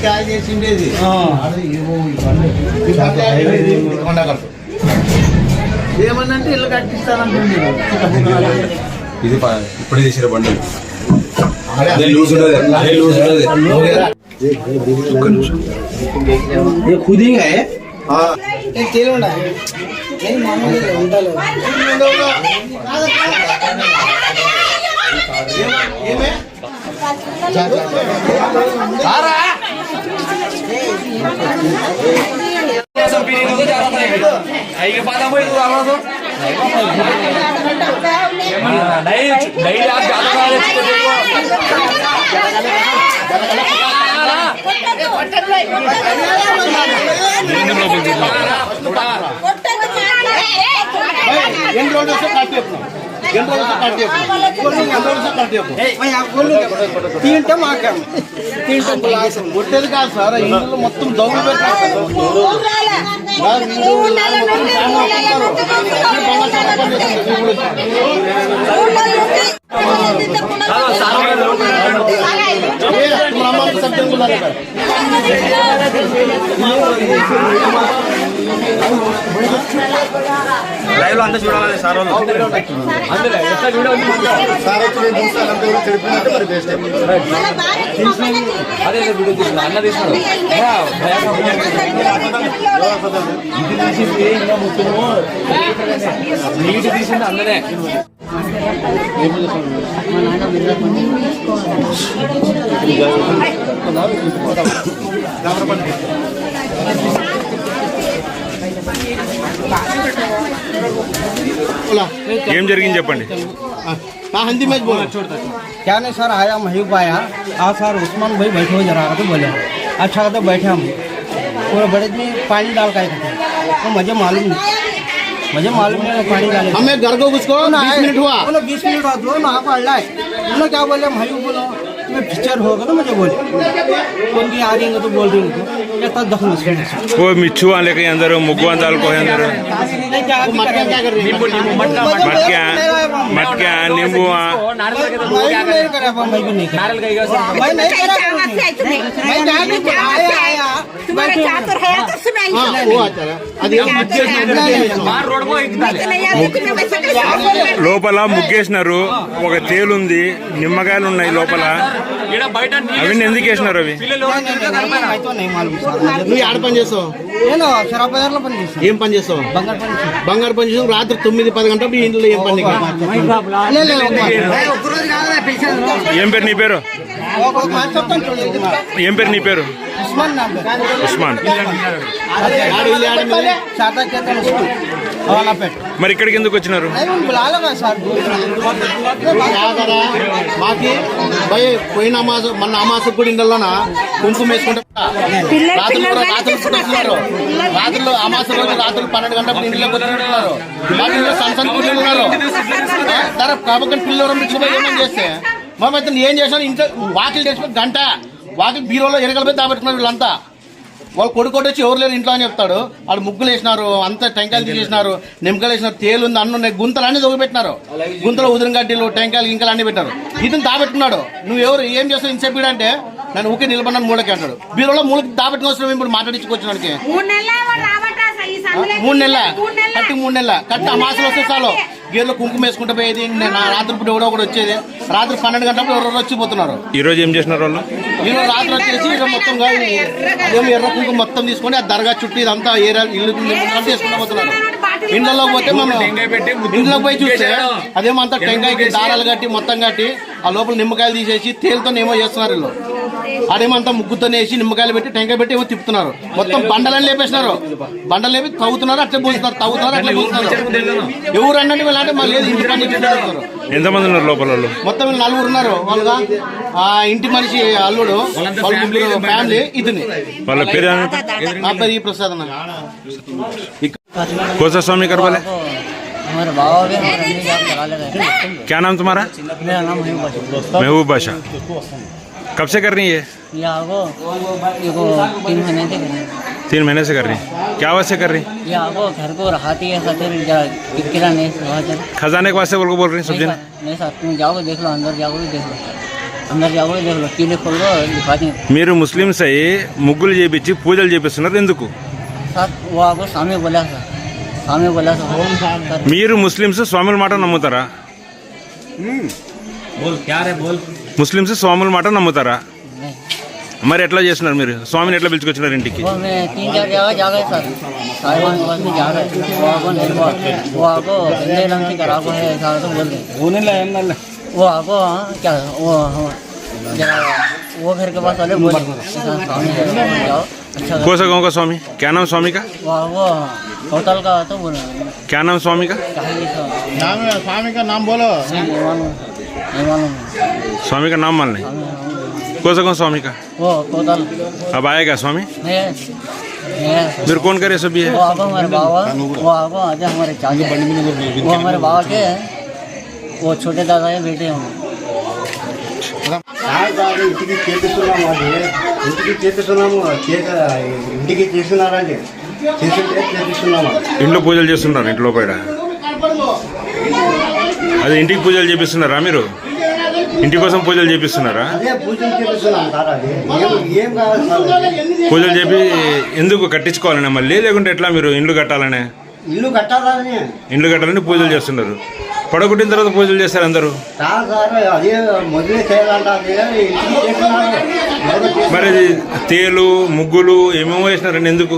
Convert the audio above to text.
Catch చేసిండేది ఏమన్నంటే ఇల్లు కట్టిస్తానంటుంది. ఇది ఇప్పుడే తీసిన బండి खुद ही है కొట్టేది కాదు సార్, ఇంట్లో మొత్తం దౌలు పెట్టారు. లైవ్ లో అంతా చూడాలి సార్ వాళ్ళు అదే వీడియో తీసుకున్నా అన్న తీసుకున్నాడు నీటి తీసింది అందనే ఏం జరిగింది చెప్పండి. हिंदी में बोलो। क्या नहीं सर, आया महबूब आया और सर उस्मान भाई बैठे हो जरा तो बोले अच्छा कहते बैठे हम पूरे बड़े में पानी डाल का तो मुझे मालूम नहीं पानी डाले हमें घर को उसको 20 मिनट हुआ 20 मिनट हुआ दो ना पड़ रहा है उन्होंने क्या बोले महबूब बोलो मैं पिक्चर होगा तो मुझे बोले कौन की आ रही है तो बोल रही हूँ तो दखल वो मिच्छू वाले के अंदर मुगवान दाल को अंदर मटका नींबू లోపల ముగ్గేసినారు. ఒక తేలుంది, నిమ్మకాయలు ఉన్నాయి లోపల. అవన్నీ ఎందుకు వేసినారు? అవి నువ్వు ఆడ పని చేస్తావు? ఏం పని చేస్తావు? బంగారు పని చేస్తావు. రాత్రి 9-10 గంటలకు ఇంట్లో ఏం పని? ఏం పేరు నీ పేరు? ఏం పేరు నీ పేరు? ఉస్మాన్. మరి ఇక్కడికి ఎందుకు వచ్చినారు? మాకి పోయిన మన అమాసకు కూడా ఇండ్లలోనా కుంకుమ వేసుకుంటే రాత్రులు అమాస రోజు రాత్రులు 12 గంటలకు ఇంట్లో కూర్చుంటున్నారు. సంసన్ కూర్చుంటున్నారు. కాబట్టి పిల్లలు ఏమేమి చేస్తే మేమైతే ఏం చేసాను? ఇంట్లో వాకిలు తెచ్చిపోయి గంట వాకిలు బీరోలో ఎరగలిపోయి దాబెట్టుకున్నారు వీళ్ళంతా. వాళ్ళు కొడుకోటి వచ్చి ఎవరు లేరు ఇంట్లో అని చెప్తాడు. వాళ్ళు ముగ్గులు వేసినారు, అంతా టెంకాయలు తీసేసినారు, నిమ్మకాయలు వేసినారు, తేలు ఉంది, అన్ను ఉన్నాయి, గుంతలు అన్ని దొంగపెట్టినారు. గుంతలో ఉదిరిన గడ్డీలు, టెంకాయలు ఇంకలు అన్ని పెట్టారు. ఇతను దాబెట్టుకున్నాడు. నువ్వు ఎవరు ఏం చేస్తావు ఇంతసేపు అంటే నన్ను ఊకే నిలబడినాను మూలకి అంటాడు. బీరోలో మూలకి దాబెట్టుకుని వస్తున్నావు ఇప్పుడు మాట్లాడించుకొచ్చినాడికి 3 నెలల కట్టి 3 నెలల కట్టి అమాసలు వస్తే చాలు గేర్లో కుంకుమ వేసుకుంటూ పోయేది. రాత్రి ఇప్పుడు ఎవడో ఒకటి వచ్చేది. రాత్రి 12 గంటలకు ఎవరో వచ్చిపోతున్నారు. ఈ రోజు ఏం చేసినారు వాళ్ళు? ఈ రోజు రాత్రి వచ్చేసి మొత్తంగా ఎర్ర కుంకుమ మొత్తం తీసుకొని ఆ దర్గా చుట్టూ ఇదంతా ఇల్లు తీసుకుంటూ పోతున్నారు. ఇండ్లలో పోతే మనం ఇంట్లోకి పోయి చూస్తే అదేమో అంతా టెంకాయకి దారాలు కట్టి మొత్తం కట్టి ఆ లోపల నిమ్మకాయలు తీసేసి తేలుతో ఏమో చేస్తున్నారు. వీళ్ళు అదేమంతా ముగ్గుతో వేసి నిమ్మకాయలు పెట్టి టెంకాయ పెట్టి ఏమో తిప్పుతున్నారు. మొత్తం బండలని లేపేసినారు. బండలు లేపి తవ్వుతున్నారు, అట్లే పోస్తున్నారు, తవ్వుతున్నారు, అట్లే పోస్తున్నారు. ఎవరు అన్నట్టు వీళ్ళంటే మళ్ళీ ఇంటి పని చేస్తారు. ఎంతమంది ఉన్నారు లోపల? మొత్తం 4 ఉన్నారు. వాళ్ళుగా ఆ ఇంటి మనిషి అల్లుడు, వాళ్ళ ముగ్గురు ఫ్యామిలీ. ఇతని వాళ్ళ పేరు నా పేరు ఈ ప్రసాద్ అన్న. कोसा स्वामी कर बोले? हमारे बाबा भी क्या नाम तुम्हारा? मेरा नाम महबूब बादशाह। कब से कर रही है? 3 महीने से 3 महीने से कर रही क्या वास्ते कर रही ये आपको घर को रहाती है खातिर जरा किरा नहीं खातिर खजाने के वास्ते बोल रही सब्जी ने नहीं सर तुम जाओगे देख लो अंदर जाओगे देख लो अंदर जाओगे देख लो कीले खोल लो दिखाती हूँ మీరు ముస్లిమ్స్ అయ్యి ముగ్గులు చేపించి పూజలు చేపిస్తున్నారు ఎందుకు सर वो आपको सामने बोला सर सर మీరు ముస్లిమ్స్ స్వాముల మాట నమ్ముతారా ముస్లిమ్స్ స్వాముల మాట నమ్ముతారా नहीं మరి ఎట్లా చేస్తున్నారు మీరు స్వామిని ఎట్లా పిలుచుకొచ్చినారు ఇంటికి वो मैं 3-4 जगह जा गए सर साहिबान के पास में जा गए वो आपको नहीं वो आपको गंदे रंग से करा को है ऐसा तो बोल रहे वो आपको क्या जरा वो घर के पास वाले बोले सामने जाओ अच्छा कौन सा गाँव का स्वामी क्या नाम स्वामी का वो आपको होटल का तो बोले क्या नाम स्वामी का స్వామి का नाम बोलो नहीं मालूम स्वामी का नाम मान लें कौन सा स्वामी का वो होटल अब आएगा स्वामी नहीं नहीं మీరు कौन करे सभी है वो आपको हमारे बाबा वो आपको आज हमारे चाचा वो हमारे बाबा के वो छोटे दादा के बेटे हैं ఇంటికి చేపిస్తున్నాము అది ఇంటికి చేపిస్తున్నాము ఇంటికి చేస్తున్నారండి చేస్తుంటే చేపిస్తున్నాము ఇంట్లో పూజలు చేస్తున్నారు ఇంట్లో బయట అదే ఇంటికి పూజలు చేపిస్తున్నారా మీరు ఇంటి కోసం పూజలు చేపిస్తున్నారా అదే పూజలు చేపిస్తున్నాం సార్ అది ఏం కావాలి సార్ పూజలు చేపి ఎందుకు కట్టించుకోవాలనే మళ్ళీ లేకుంటే ఎట్లా మీరు ఇండ్లు కట్టాలనే ఇల్లు కట్టాలని ఇండ్లు కట్టాలని పూజలు చేస్తున్నారు పడగొట్టిన తర్వాత పూజలు చేస్తారు అందరూ కాదు సార్ అదే మొదలే చేయాలంట అది ఇంటికి చేస్తున్నారు మరి అది తేలు ముగ్గులు ఏమేమో వేసినారండి ఎందుకు